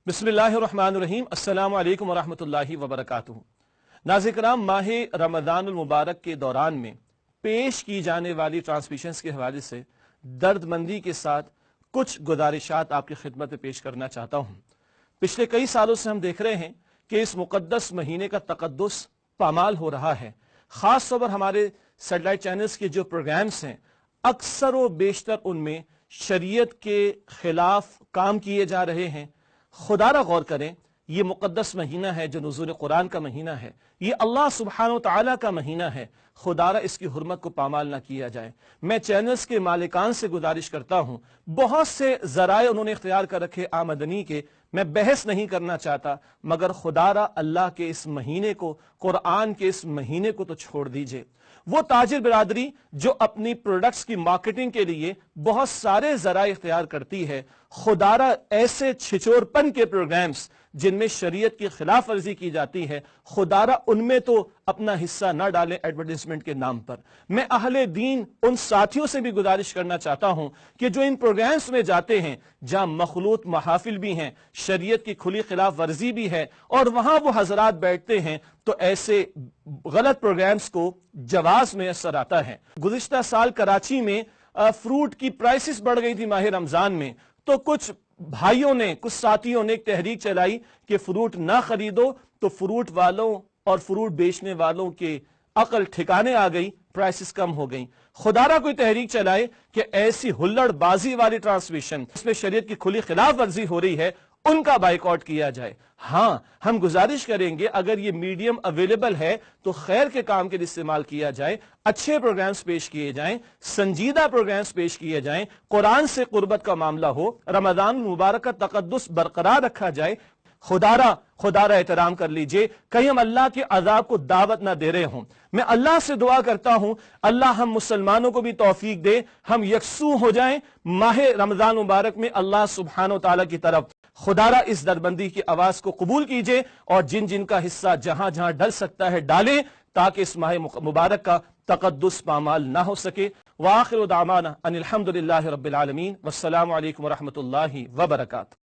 بسم اللہ الرحمن الرحیم۔ السلام علیکم ورحمۃ اللہ وبرکاتہ۔ ناظرین کرام، ماہ رمضان المبارک کے دوران میں پیش کی جانے والی ٹرانسمیشنز کے حوالے سے درد مندی کے ساتھ کچھ گزارشات آپ کی خدمت میں پیش کرنا چاہتا ہوں۔ پچھلے کئی سالوں سے ہم دیکھ رہے ہیں کہ اس مقدس مہینے کا تقدس پامال ہو رہا ہے۔ خاص طور پر ہمارے سیٹلائٹ چینلز کے جو پروگرامز ہیں، اکثر و بیشتر ان میں شریعت کے خلاف کام کیے جا رہے ہیں۔ خدا را غور کریں، یہ مقدس مہینہ ہے جو نزول قرآن کا مہینہ ہے، یہ اللہ سبحانہ و تعالیٰ کا مہینہ ہے، خدا را اس کی حرمت کو پامال نہ کیا جائے۔ میں چینلز کے مالکان سے گزارش کرتا ہوں، بہت سے ذرائع انہوں نے اختیار کر رکھے آمدنی کے، میں بحث نہیں کرنا چاہتا، مگر خدا را اللہ کے اس مہینے کو، قرآن کے اس مہینے کو تو چھوڑ دیجئے۔ وہ تاجر برادری جو اپنی پروڈکٹس کی مارکیٹنگ کے لیے بہت سارے ذرائع اختیار کرتی ہے، خدا را ایسے چھچور پن کے پروگرامز جن میں شریعت کی خلاف ورزی کی جاتی ہے، خدا را ان میں تو اپنا حصہ نہ ڈالیں ایڈورٹائزمنٹ کے نام پر۔ میں اہل دین ان ساتھیوں سے بھی گزارش کرنا چاہتا ہوں کہ جو ان پروگرامز میں جاتے ہیں جہاں مخلوط محافل بھی ہیں، شریعت کی کھلی خلاف ورزی بھی ہے، اور وہاں وہ حضرات بیٹھتے ہیں تو ایسے غلط پروگرامز کو جواز میسر آتا ہے۔ گزشتہ سال کراچی میں فروٹ کی پرائسز بڑھ گئی تھی ماہ رمضان میں، تو کچھ بھائیوں نے، کچھ ساتھیوں نے ایک تحریک چلائی کہ فروٹ نہ خریدو، تو فروٹ والوں اور فروٹ بیچنے والوں کے عقل ٹھکانے آ گئی، پرائسز کم ہو گئیں۔ خدا را کوئی تحریک چلائے کہ ایسی ہلڑ بازی والی ٹرانسمیشن اس میں شریعت کی کھلی خلاف ورزی ہو رہی ہے، ان کا بائیکاٹ کیا جائے۔ ہاں، ہم گزارش کریں گے اگر یہ میڈیم اویلیبل ہے تو خیر کے کام کے لیے استعمال کیا جائے، اچھے پروگرامز پیش کیے جائیں، سنجیدہ پروگرامز پیش کیے جائیں، قرآن سے قربت کا معاملہ ہو، رمضان المبارک کا تقدس برقرار رکھا جائے۔ خدا را احترام کر لیجئے، کہیں ہم اللہ کے عذاب کو دعوت نہ دے رہے ہوں۔ میں اللہ سے دعا کرتا ہوں اللہ ہم مسلمانوں کو بھی توفیق دے، ہم یکسو ہو جائیں ماہ رمضان مبارک میں اللہ سبحانہ و تعالیٰ کی طرف۔ خدا را اس دربندی کی آواز کو قبول کیجئے، اور جن جن کا حصہ جہاں جہاں ڈل سکتا ہے ڈالیں، تاکہ اس ماہ مبارک کا تقدس پامال نہ ہو سکے۔ وآخر دعوانا ان الحمدللہ رب العالمین، والسلام علیکم ورحمۃ اللہ وبرکاتہ۔